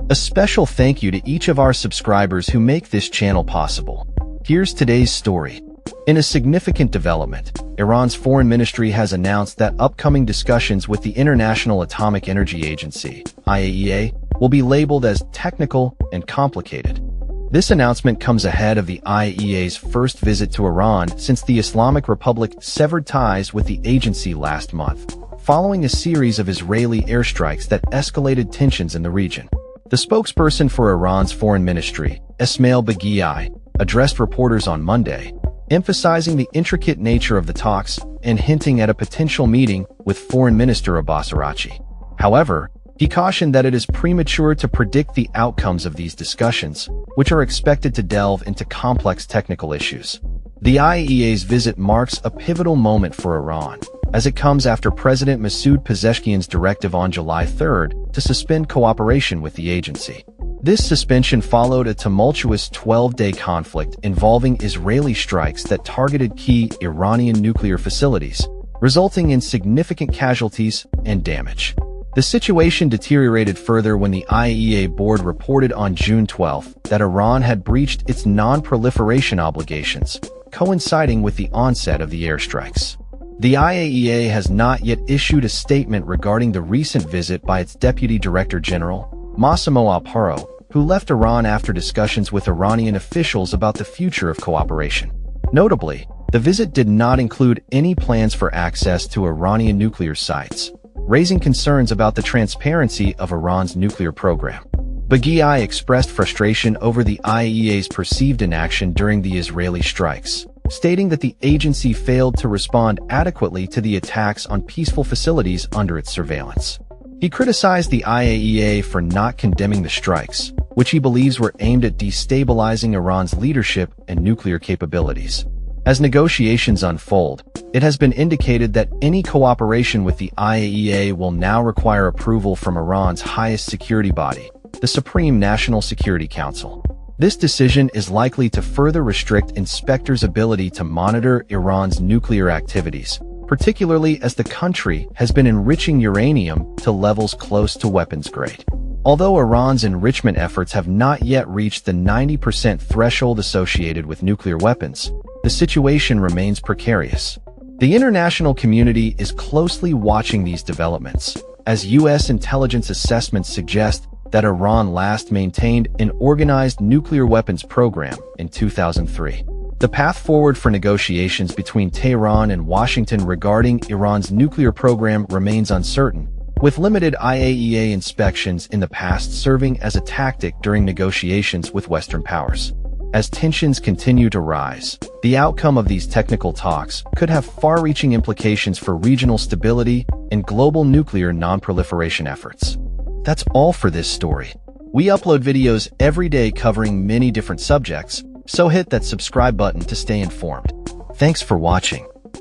A special thank you to each of our subscribers who make this channel possible. Here's today's story. In a significant development, Iran's foreign ministry has announced that upcoming discussions with the International Atomic Energy Agency, IAEA, will be labeled as technical and complicated. This announcement comes ahead of the IAEA's first visit to Iran since the Islamic Republic severed ties with the agency last month, following a series of Israeli airstrikes that escalated tensions in the region. The spokesperson for Iran's foreign ministry, Esmail Baghaei, addressed reporters on Monday, emphasizing the intricate nature of the talks and hinting at a potential meeting with Foreign Minister Abbas Araghchi. However, he cautioned that it is premature to predict the outcomes of these discussions, which are expected to delve into complex technical issues. The IAEA's visit marks a pivotal moment for Iran, as it comes after President Masoud Pezeshkian's directive on July 3rd to suspend cooperation with the agency. This suspension followed a tumultuous 12-day conflict involving Israeli strikes that targeted key Iranian nuclear facilities, resulting in significant casualties and damage. The situation deteriorated further when the IAEA board reported on June 12 that Iran had breached its non-proliferation obligations, coinciding with the onset of the airstrikes. The IAEA has not yet issued a statement regarding the recent visit by its Deputy Director General, Massimo Alparo, who left Iran after discussions with Iranian officials about the future of cooperation. Notably, the visit did not include any plans for access to Iranian nuclear sites, raising concerns about the transparency of Iran's nuclear program. Baghaei expressed frustration over the IAEA's perceived inaction during the Israeli strikes, stating that the agency failed to respond adequately to the attacks on peaceful facilities under its surveillance. He criticized the IAEA for not condemning the strikes, which he believes were aimed at destabilizing Iran's leadership and nuclear capabilities. As negotiations unfold, it has been indicated that any cooperation with the IAEA will now require approval from Iran's highest security body, the Supreme National Security Council. This decision is likely to further restrict inspectors' ability to monitor Iran's nuclear activities, particularly as the country has been enriching uranium to levels close to weapons grade. Although Iran's enrichment efforts have not yet reached the 90% threshold associated with nuclear weapons, the situation remains precarious. The international community is closely watching these developments, as U.S. intelligence assessments suggest that Iran last maintained an organized nuclear weapons program in 2003. The path forward for negotiations between Tehran and Washington regarding Iran's nuclear program remains uncertain, with limited IAEA inspections in the past serving as a tactic during negotiations with Western powers. As tensions continue to rise, the outcome of these technical talks could have far-reaching implications for regional stability and global nuclear non-proliferation efforts. That's all for this story. We upload videos every day covering many different subjects, so hit that subscribe button to stay informed. Thanks for watching.